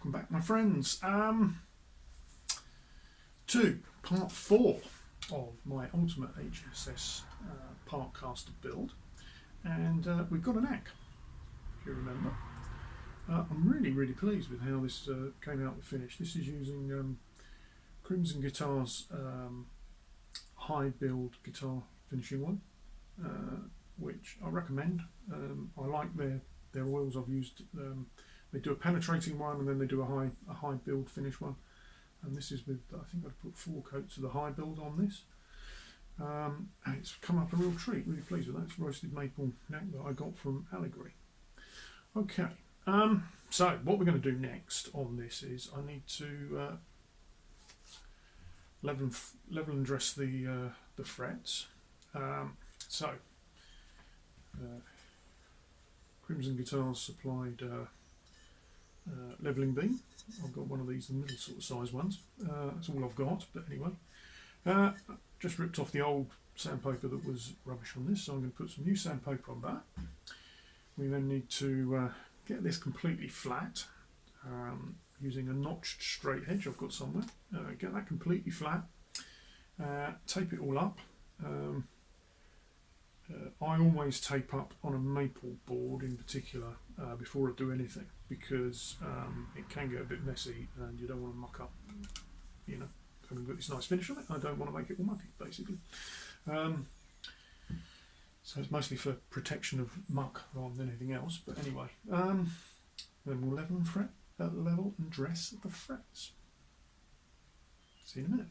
Welcome back, my friends, to part 4 of my ultimate HSS Partscaster build, and we've got a neck, if you remember. I'm really pleased with how this came out the finish. This is using Crimson Guitar's high build guitar finishing one, which I recommend. I like their oils. I've used. They do a penetrating one, and then they do a high build finish one. And this is with, I think I've put 4 coats of the high build on this. And it's come up a real treat. Really pleased with that. It's roasted maple neck that I got from Allegory. Okay. So what we're going to do next on this is I need to level and dress the frets. Crimson Guitars supplied levelling beam. I've got one of these, the middle sort of size ones. That's all I've got, but anyway. Just ripped off the old sandpaper that was rubbish on this, so I'm going to put some new sandpaper on that. We then need to get this completely flat using a notched straight edge I've got somewhere. Get that completely flat, tape it all up. I always tape up on a maple board in particular before I do anything, because it can get a bit messy and you don't want to muck up, you know, having got this nice finish on it. I don't want to make it all mucky, basically. So it's mostly for protection of muck rather than anything else, but anyway. Then we'll level and dress the frets. See you in a minute.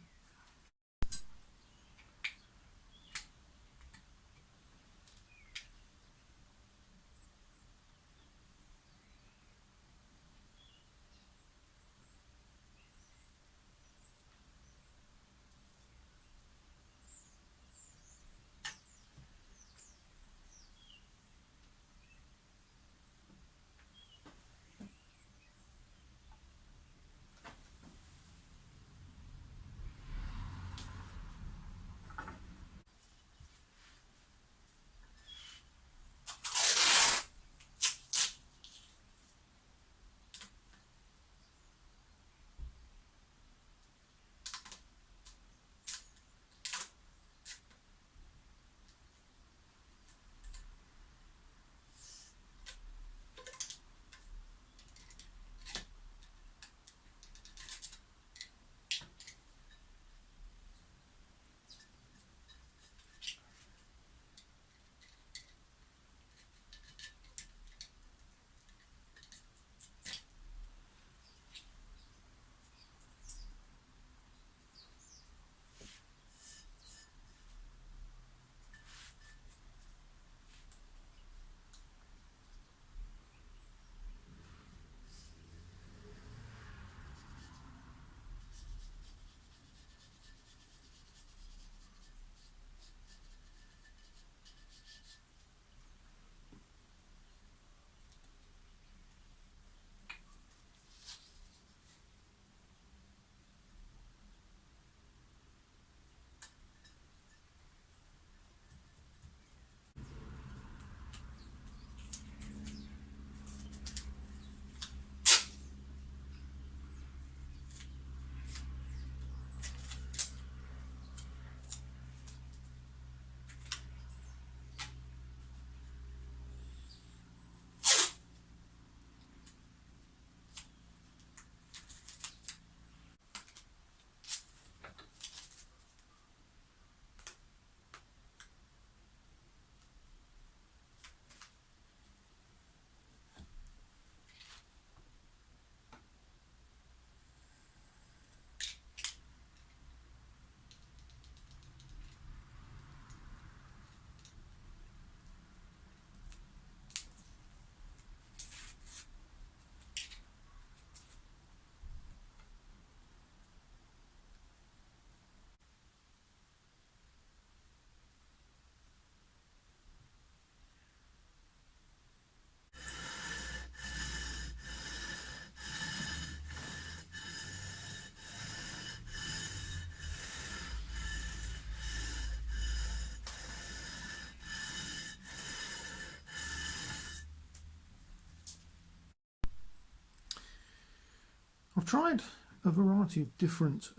I've tried a variety of different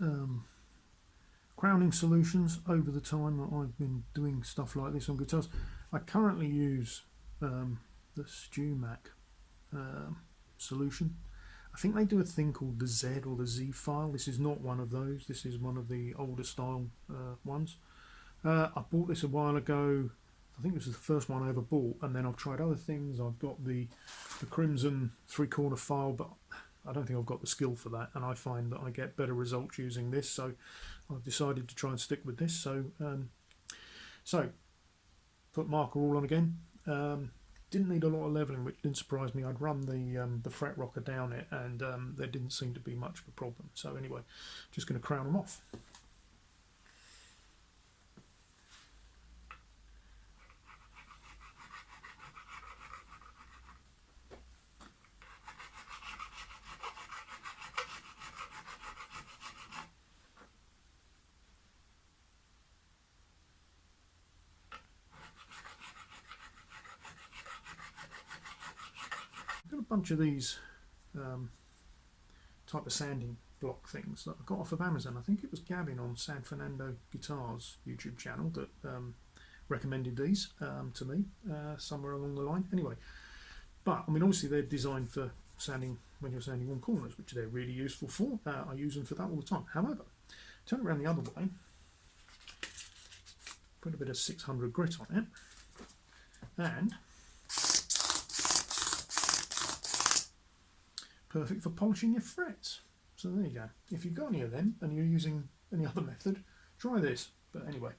crowning solutions over the time that I've been doing stuff like this on guitars. I currently use the StungUp solution. I think they do a thing called the Z or the Z file. This is not one of those. This is one of the older style ones. I bought this a while ago. I think this was the first one I ever bought, and then I've tried other things. I've got the Crimson 3/4 file, but I don't think I've got the skill for that, and I find that I get better results using this, so I've decided to try and stick with this. So put marker all on again. Didn't need a lot of leveling, which didn't surprise me. I'd run the fret rocker down it, and there didn't seem to be much of a problem. So anyway, just going to crown them off. Got a bunch of these type of sanding block things that I got off of Amazon. I think it was Gavin on San Fernando Guitars YouTube channel that recommended these to me somewhere along the line. Anyway, but I mean, obviously they're designed for sanding when you're sanding on corners, which they're really useful for. I use them for that all the time. However, turn it around the other way, put a bit of 600 grit on it, and perfect for polishing your frets. So there you go. If you've got any of them and you're using any other method, try this. But anyway.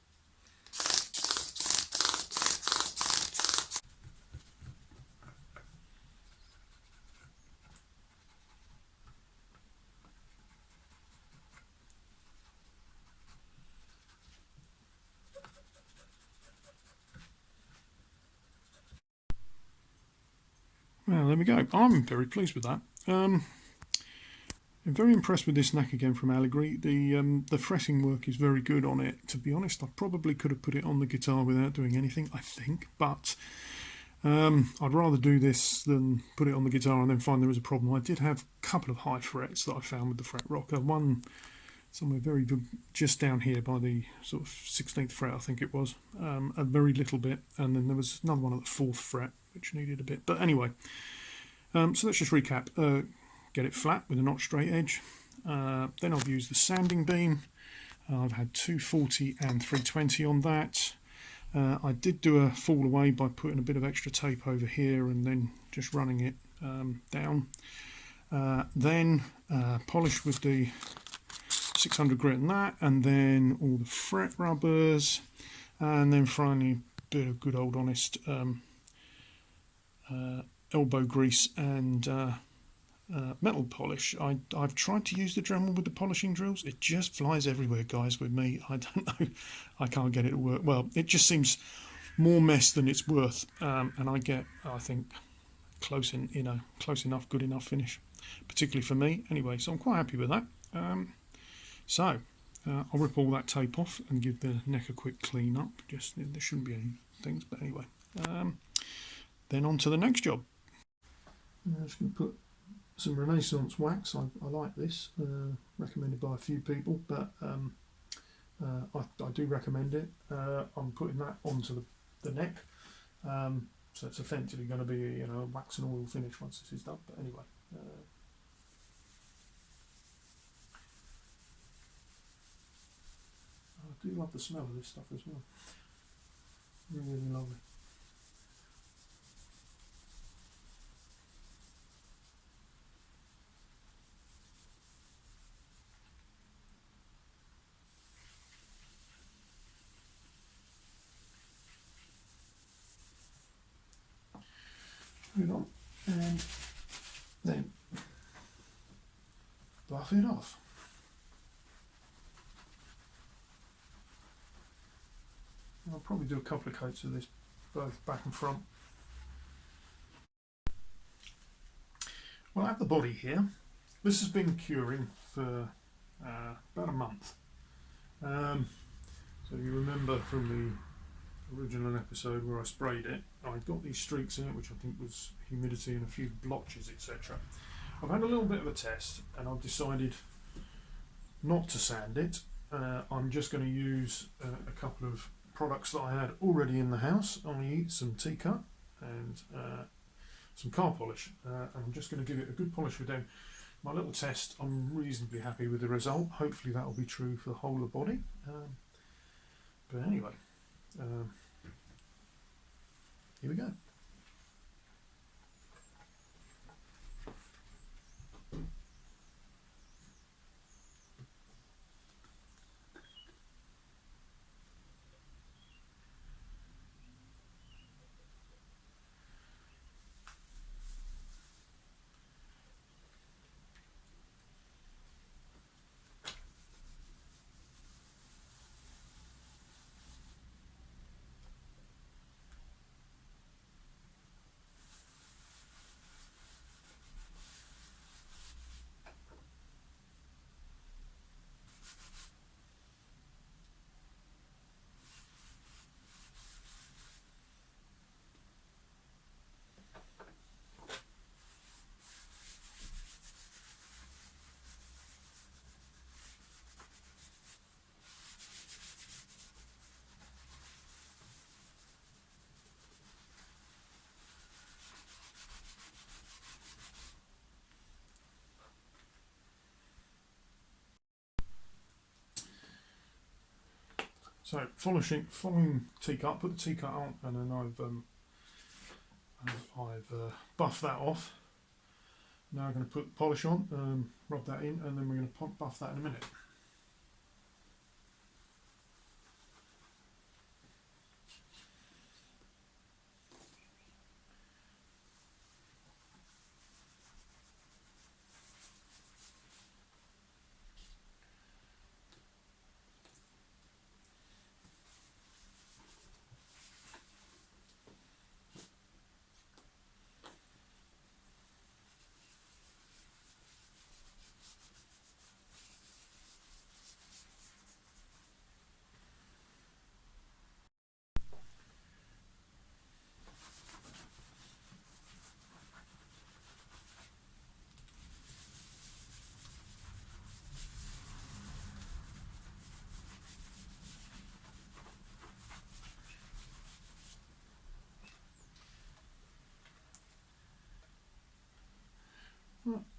Well, there we go. I'm very pleased with that. I'm very impressed with this neck again from Allegory. The fretting work is very good on it. To be honest, I probably could have put it on the guitar without doing anything, I think, but I'd rather do this than put it on the guitar and then find there was a problem. I did have a couple of high frets that I found with the fret rocker. One somewhere very just down here by the sort of 16th fret, I think it was, a very little bit, and then there was another one at the 4th fret which needed a bit. But anyway, so let's just recap. Get it flat with a not straight edge. Then I've used the sanding beam. I've had 240 and 320 on that. I did do a fall away by putting a bit of extra tape over here and then just running it down. Then polished with the 600 grit and that, and then all the fret rubbers, and then finally a bit of good old honest elbow grease and metal polish. I've tried to use the Dremel with the polishing drills. It just flies everywhere, guys, with me. I don't know. I can't get it to work. Well, it just seems more mess than it's worth, and I get, I think, close enough, good enough finish, particularly for me. Anyway, so I'm quite happy with that. So I'll rip all that tape off and give the neck a quick clean up. Just there shouldn't be any things, but anyway. Then on to the next job. I'm just going to put some Renaissance wax. I like this, recommended by a few people, but I do recommend it. I'm putting that onto the neck, so it's effectively going to be a wax and oil finish once this is done. But anyway, I do love the smell of this stuff as well. Really, really lovely. Put it on and then buff it off. I'll probably do a couple of coats of this, both back and front. Well, I have the body here. This has been curing for about a month. So you remember from the original episode where I sprayed it, I got these streaks in it, which I think was humidity and a few blotches, etc. I've had a little bit of a test and I've decided not to sand it. I'm just going to use a couple of products that I had already in the house. I'm going to use some T-cut and some car polish. I'm just going to give it a good polish with them. My little test, I'm reasonably happy with the result. Hopefully that will be true for the whole of the body. But anyway, here we go. So following T-cut, put the T-cut on, and then I've buffed that off. Now I'm going to put the polish on, rub that in, and then we're going to buff that in a minute.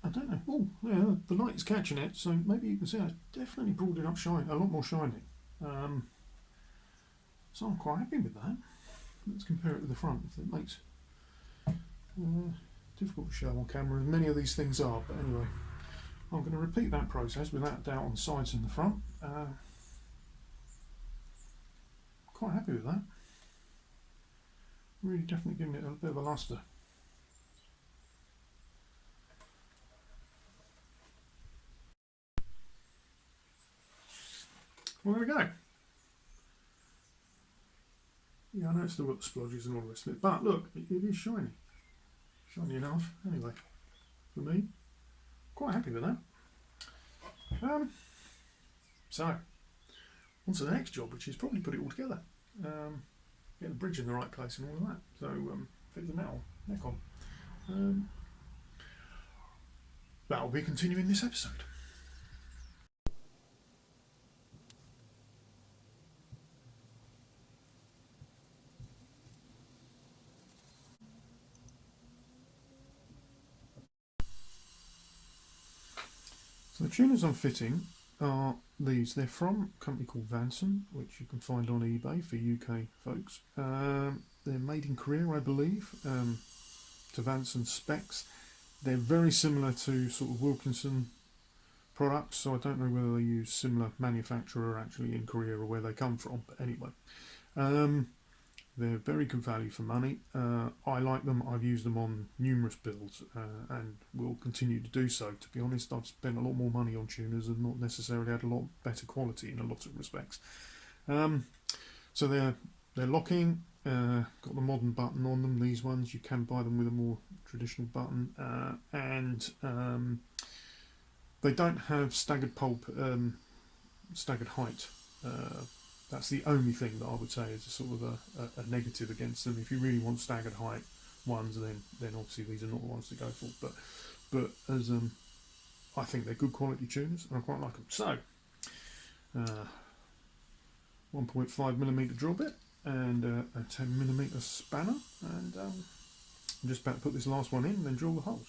I don't know. Oh, yeah, the light is catching it, so maybe you can see it's definitely broadened up, shine, a lot more shiny. So I'm quite happy with that. Let's compare it with the front. If it makes difficult to show on camera, as many of these things are. But anyway, I'm going to repeat that process without doubt on the sides and the front. Quite happy with that. Really, definitely giving it a bit of a luster. Well, there we go. Yeah, I know it's still got the splodges and all the rest of it, but look, it is shiny. Shiny enough, anyway, for me. Quite happy with that. So, on to the next job, which is probably put it all together. Get the bridge in the right place and all of that. So, fit the metal neck on. That'll be continuing this episode. So the tuners I'm fitting are these. They're from a company called Vanson, which you can find on eBay for UK folks. They're made in Korea, I believe, to Vanson specs. They're very similar to sort of Wilkinson products, so I don't know whether they use similar manufacturer actually in Korea or where they come from, but anyway. They're very good value for money. I like them. I've used them on numerous builds and will continue to do so. To be honest, I've spent a lot more money on tuners and not necessarily had a lot better quality in a lot of respects. So they're locking. Got the modern button on them. These ones you can buy them with a more traditional button, and they don't have staggered pulp, staggered height. That's the only thing that I would say is a sort of a negative against them. If you really want staggered height ones, then obviously these are not the ones to go for. But but as I think they're good quality tuners and I quite like them. So 1.5mm drill bit and a 10mm spanner, and I'm just about to put this last one in and then drill the holes.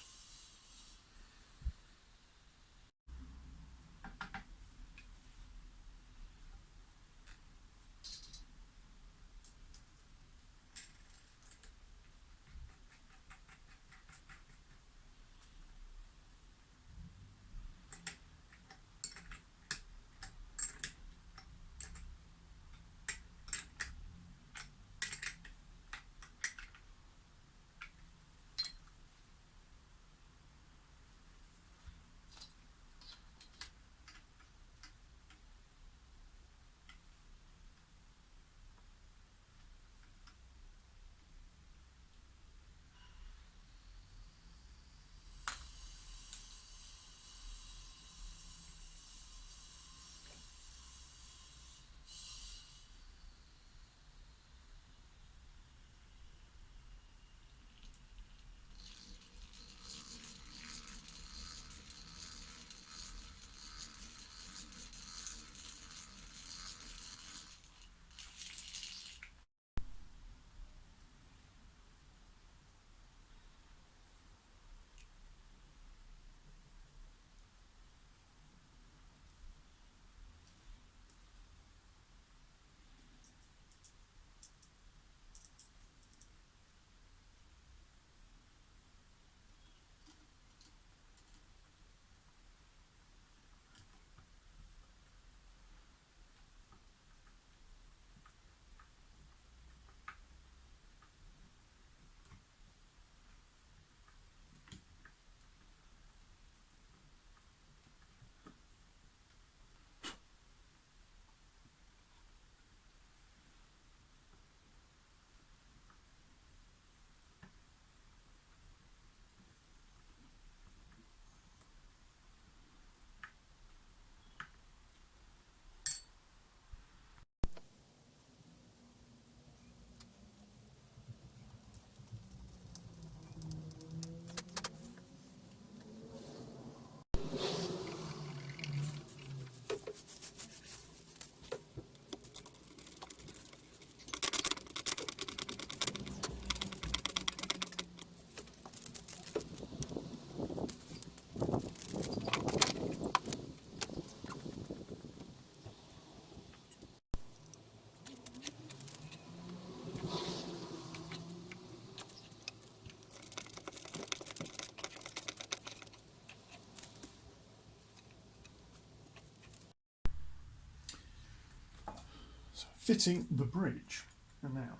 So fitting the bridge, and now,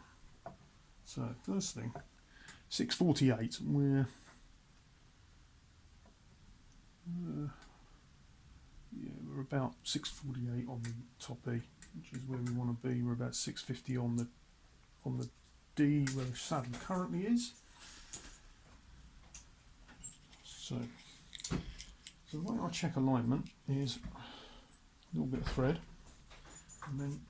so first thing, 648, we're we're about 648 on the top E, which is where we want to be. We're about 650 on the D, where the saddle currently is. So the way I check alignment is a little bit of thread, and then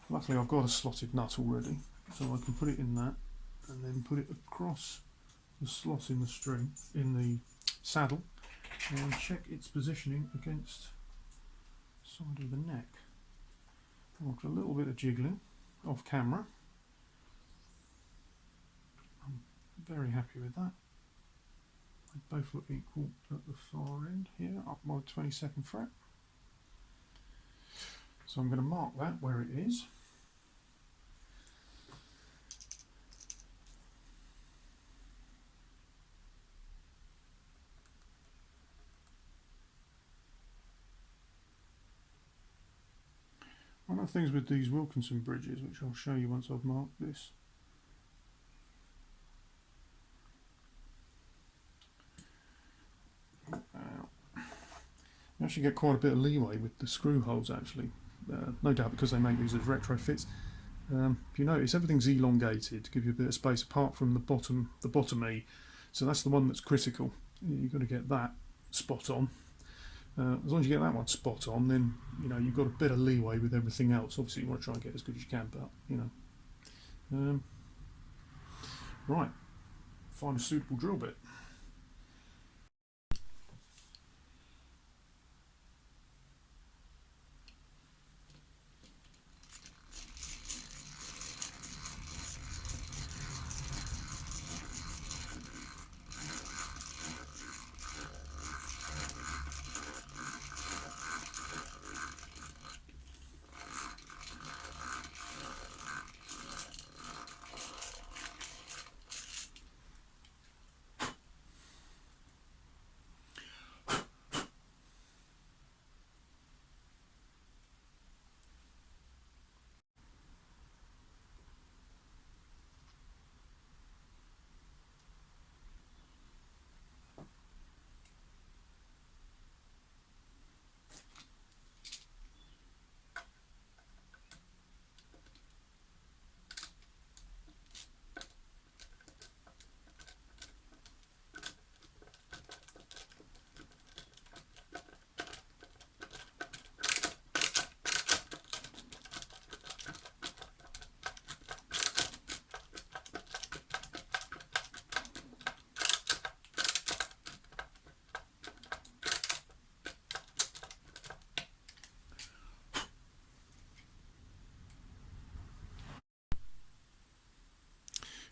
luckily I've got a slotted nut already, so I can put it in that and then put it across the slot in the string, in the saddle, and check its positioning against the side of the neck. After a little bit of jiggling off camera, I'm very happy with that. They both look equal at the far end here, up my 22nd fret. So I'm going to mark that where it is. One of the things with these Wilkinson bridges, which I'll show you once I've marked this, you actually get quite a bit of leeway with the screw holes actually, no doubt because they make these as retrofits. If you notice, everything's elongated to give you a bit of space apart from the bottom E, so that's the one that's critical. You've got to get that spot on. As long as you get that one spot on, then you've got a bit of leeway with everything else. Obviously you want to try and get as good as you can, but right, find a suitable drill bit.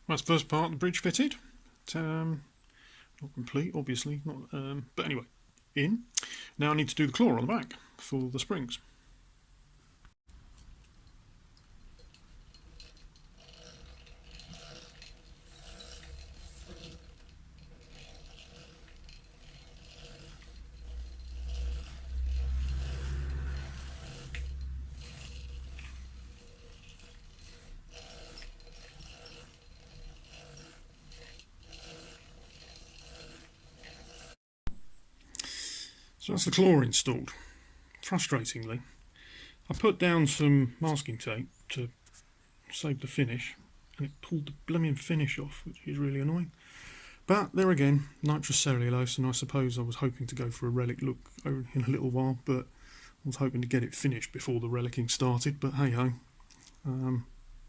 That's the first part of the bridge fitted. Not complete, obviously, not. But anyway, in. Now I need to do the claw on the back for the springs. So that's the claw installed. Frustratingly, I put down some masking tape to save the finish, and it pulled the blooming finish off, which is really annoying. But there again, nitrocellulose, and I suppose I was hoping to go for a relic look in a little while, but I was hoping to get it finished before the relicking started, but hey ho.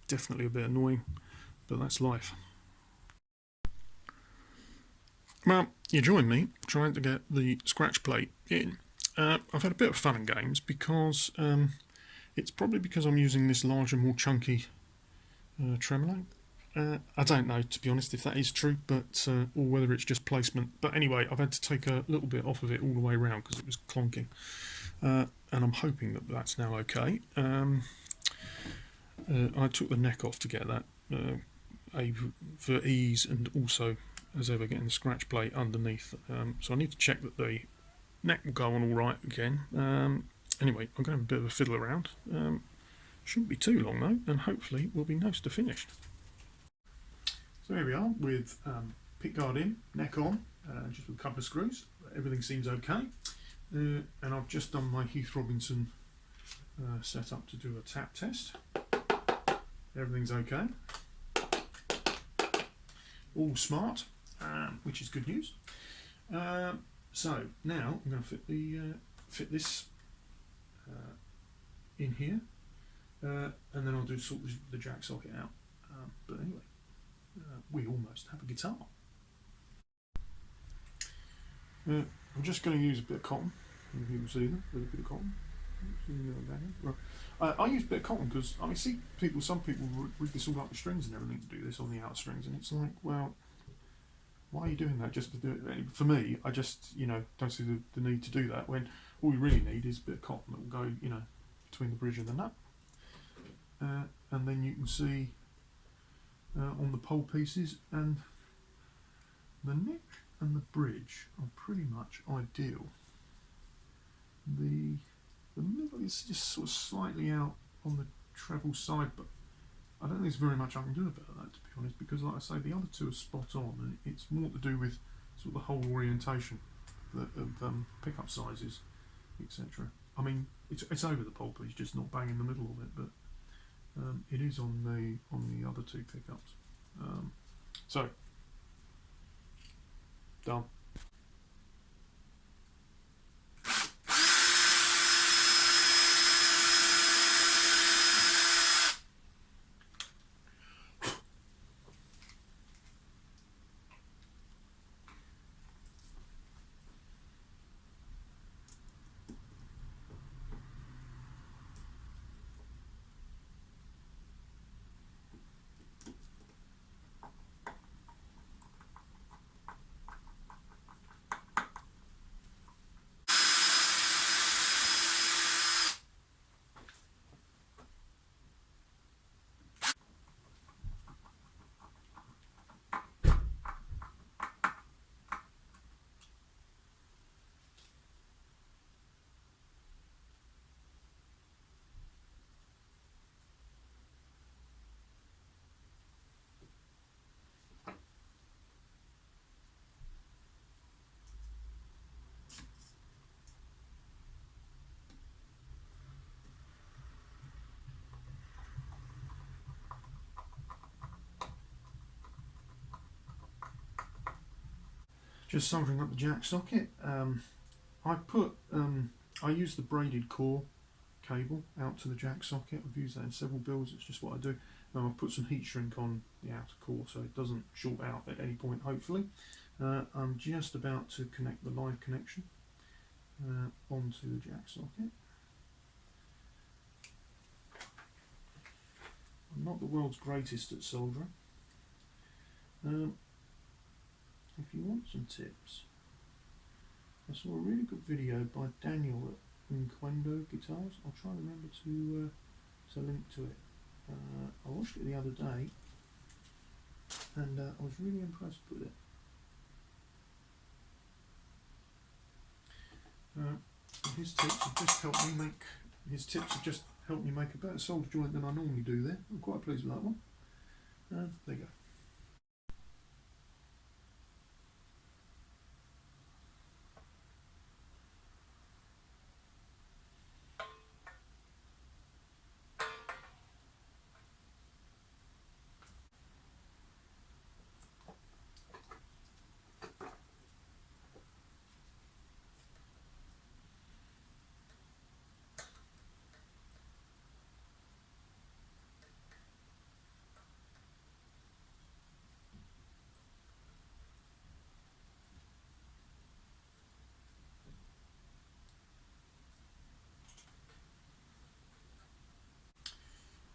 Definitely a bit annoying, but that's life. Well, you join me trying to get the scratch plate in. I've had a bit of fun and games because it's probably because I'm using this larger, more chunky tremolo. I don't know, to be honest, if that is true, but or whether it's just placement. But anyway, I've had to take a little bit off of it all the way around because it was clonking, and I'm hoping that that's now okay. I took the neck off to get that for ease, and also as ever getting the scratch plate underneath. So I need to check that the neck will go on all right again. Anyway, I'm going to have a bit of a fiddle around. Shouldn't be too long though, and hopefully we'll be close to finished. So here we are with pickguard in, neck on, just with a couple of screws. Everything seems okay, and I've just done my Heath Robinson setup to do a tap test. Everything's okay, all smart, which is good news. So now I'm going to fit this in here, and then I'll sort the jack socket out. But anyway, we almost have a guitar. I'm just going to use a bit of cotton. You can see that, a bit of cotton. Right. I use a bit of cotton because I see some people rig this all up with strings and everything to do this on the outer strings, and it's like, well, why are you doing that just to do it? For me, I just don't see the need to do that when all you really need is a bit of cotton that will go between the bridge and the nut, and then you can see on the pole pieces, and the neck and the bridge are pretty much ideal. The middle is just sort of slightly out on the treble side, but I don't think there's very much I can do about that, to be honest, because like I say, the other two are spot on, and it's more to do with sort of the whole orientation of pickup sizes, etc. I mean, it's over the pole piece, just not bang in the middle of it, but it is on the other two pickups. So done. Just soldering up the jack socket. I use the braided core cable out to the jack socket. I've used that in several builds, it's just what I do. I've put some heat shrink on the outer core so it doesn't short out at any point, hopefully. I'm just about to connect the live connection onto the jack socket. I'm not the world's greatest at soldering, If you want some tips, I saw a really good video by Daniel at Inquendo Guitars. I'll try and remember to link to it. I watched it the other day, and I was really impressed with it. His tips have just helped me make a better solder joint than I normally do there. I'm quite pleased with that one. There you go.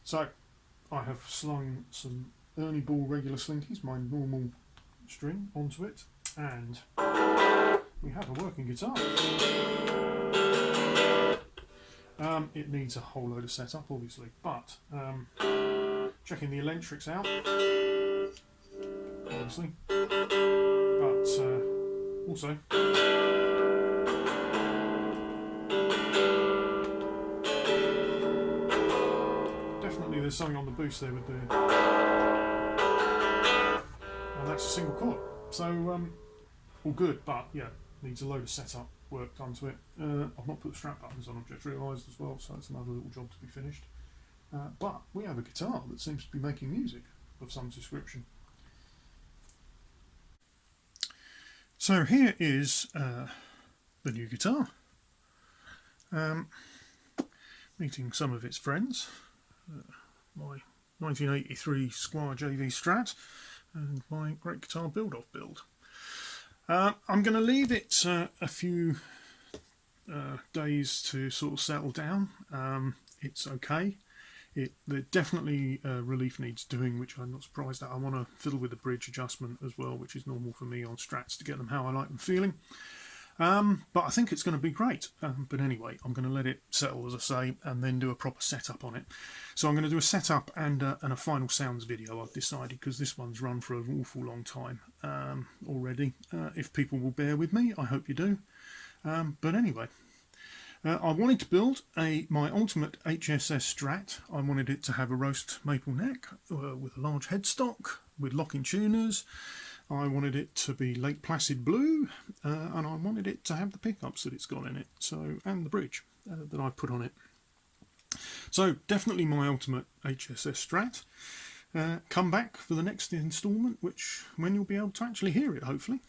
So I have slung some Ernie Ball regular slinkies, my normal string, onto it, and we have a working guitar. It needs a whole load of setup, obviously, but checking the electrics out, obviously, but also definitely there's something on the boost there with the, and that's a single chord, so all good, but yeah, needs a load of setup work done to it. I've not put the strap buttons on, I've just realised as well, so that's another little job to be finished. But we have a guitar that seems to be making music of some description. So here is the new guitar, meeting some of its friends. My 1983 Squire JV Strat and my Great Guitar Build-Off build. I'm going to leave it a few days to sort of settle down. It's okay. There definitely relief needs doing, which I'm not surprised at. I want to fiddle with the bridge adjustment as well, which is normal for me on Strats to get them how I like them feeling. But I think it's going to be great. But anyway, I'm going to let it settle, as I say, and then do a proper setup on it. So I'm going to do a setup and a final sounds video, I've decided, because this one's run for an awful long time already. If people will bear with me, I hope you do. But anyway, I wanted to build my ultimate HSS Strat. I wanted it to have a roast maple neck with a large headstock, with locking tuners. I wanted it to be Lake Placid blue, and I wanted it to have the pickups that it's got in it, so, and the bridge that I've put on it. So definitely my ultimate HSS Strat. Come back for the next instalment, when you'll be able to actually hear it, hopefully.